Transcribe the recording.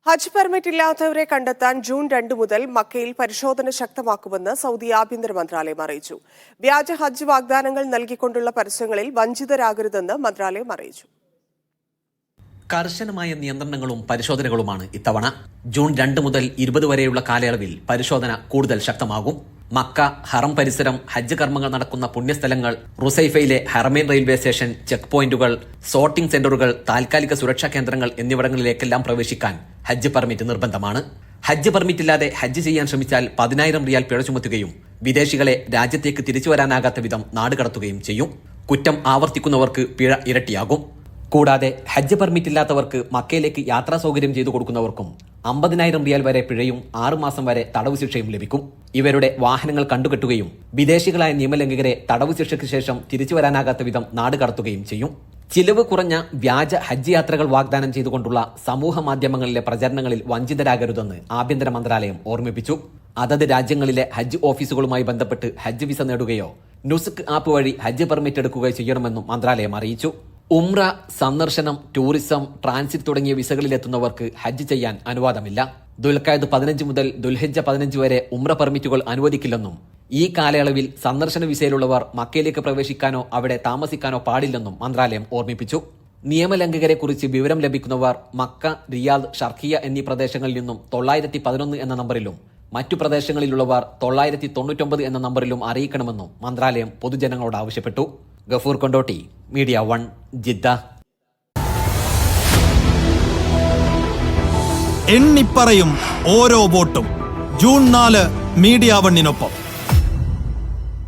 ഹജ്ജ് permit ഇല്ലാത്തവരെ കണ്ടെത്താൻ June 2 മുതൽ മക്കയിൽ പരിശോധന ശക്തമാക്കുമെന്ന് സൗദി ആഭ്യന്തര മന്ത്രാലയം അറിയിച്ചു. വ്യാജ ഹജ്ജ് വാഗ്ദാനങ്ങൾ നൽകിക്കൊണ്ടുള്ള പരസ്യങ്ങളിൽ വഞ്ചിതരാകരുതെന്ന് മന്ത്രാലയം അറിയിച്ചു. കർശനമായ നിയന്ത്രണങ്ങളും പരിശോധനകളുമാണ് ഇത്തവണ. ജൂൺ 2 മുതൽ 20 വരെയുള്ള കാലയളവിൽ പരിശോധന കൂടുതൽ ശക്തമാകും. മക്ക, ഹറം പരിസരം, ഹജ്ജ് കർമ്മങ്ങൾ നടക്കുന്ന പുണ്യസ്ഥലങ്ങൾ, റുസൈഫയിലെ ഹറമൈൻ റെയിൽവേ സ്റ്റേഷൻ, ചെക്ക് പോയിന്റുകൾ, സോർട്ടിംഗ് സെന്ററുകൾ, താൽക്കാലിക സുരക്ഷാ കേന്ദ്രങ്ങൾ എന്നിവിടങ്ങളിലേക്കെല്ലാം പ്രവേശിക്കാൻ ഹജ്ജ് പെർമിറ്റ് നിർബന്ധമാണ്. ഹജ്ജ് പെർമിറ്റില്ലാതെ ഹജ്ജ് ചെയ്യാൻ ശ്രമിച്ചാൽ 10,000 റിയാൽ പിഴ ചുമത്തുകയും വിദേശികളെ രാജ്യത്തേക്ക് തിരിച്ചു വരാനാകാത്ത വിധം നാടുകടത്തുകയും ചെയ്യും. കുറ്റം ആവർത്തിക്കുന്നവർക്ക് പിഴ ഇരട്ടിയാകും. കൂടാതെ ഹജ്ജ് പെർമിറ്റ് ഇല്ലാത്തവർക്ക് മക്കയിലേക്ക് യാത്രാ സൗകര്യം ചെയ്തു കൊടുക്കുന്നവർക്കും 50,000 റിയാൽ വരെ പിഴയും 6 മാസം വരെ തടവ് ശിക്ഷയും ലഭിക്കും. ഇവരുടെ വാഹനങ്ങൾ കണ്ടുകെട്ടുകയും വിദേശികളായ നിയമലംഘകരെ തടവ് ശിക്ഷയ്ക്ക് ശേഷം തിരിച്ചു വരാനാകാത്ത വിധം നാട് കടത്തുകയും ചെയ്യും. ചിലവ് കുറഞ്ഞ വ്യാജ ഹജ്ജ് യാത്രകൾ വാഗ്ദാനം ചെയ്തുകൊണ്ടുള്ള സമൂഹ മാധ്യമങ്ങളിലെ പ്രചരണങ്ങളിൽ വഞ്ചിതരാകരുതെന്ന് ആഭ്യന്തര മന്ത്രാലയം ഓർമ്മിപ്പിച്ചു. അതത് രാജ്യങ്ങളിലെ ഹജ്ജ് ഓഫീസുകളുമായി ബന്ധപ്പെട്ട് ഹജ്ജ് വിസ നേടുകയോ നുസ്ക് ആപ്പ് വഴി ഹജ്ജ് പെർമിറ്റ് എടുക്കുകയോ ചെയ്യണമെന്നും മന്ത്രാലയം അറിയിച്ചു. ഉംറ, സന്ദർശനം, ടൂറിസം, ട്രാൻസിറ്റ് തുടങ്ങിയ വിസകളിലെത്തുന്നവർക്ക് ഹജ്ജ് ചെയ്യാൻ അനുവാദമില്ല. ദുൽഖഅദ് 15 മുതൽ ദുൽഹിജ്ജ 15 വരെ ഉംറ പെർമിറ്റുകൾ അനുവദിക്കില്ലെന്നും ഈ കാലയളവിൽ സന്ദർശന വിസയിലുള്ളവർ മക്കയിലേക്ക് പ്രവേശിക്കാനോ അവിടെ താമസിക്കാനോ പാടില്ലെന്നും മന്ത്രാലയം ഓർമ്മിപ്പിച്ചു. നിയമലംഘകരെക്കുറിച്ച് വിവരം ലഭിക്കുന്നവർ മക്ക, റിയാദ്, ഷർഖിയ എന്നീ പ്രദേശങ്ങളിൽ നിന്നും 911 എന്ന നമ്പറിലും മറ്റു പ്രദേശങ്ങളിലുള്ളവർ 999 എന്ന നമ്പറിലും അറിയിക്കണമെന്നും മന്ത്രാലയം പൊതുജനങ്ങളോട് ആവശ്യപ്പെട്ടു. Gafoor Kondotty, media 1, Jeddah. എണ്ണിപ്പറയും ഓരോ വോട്ടും. June 4 media 1-നൊപ്പം.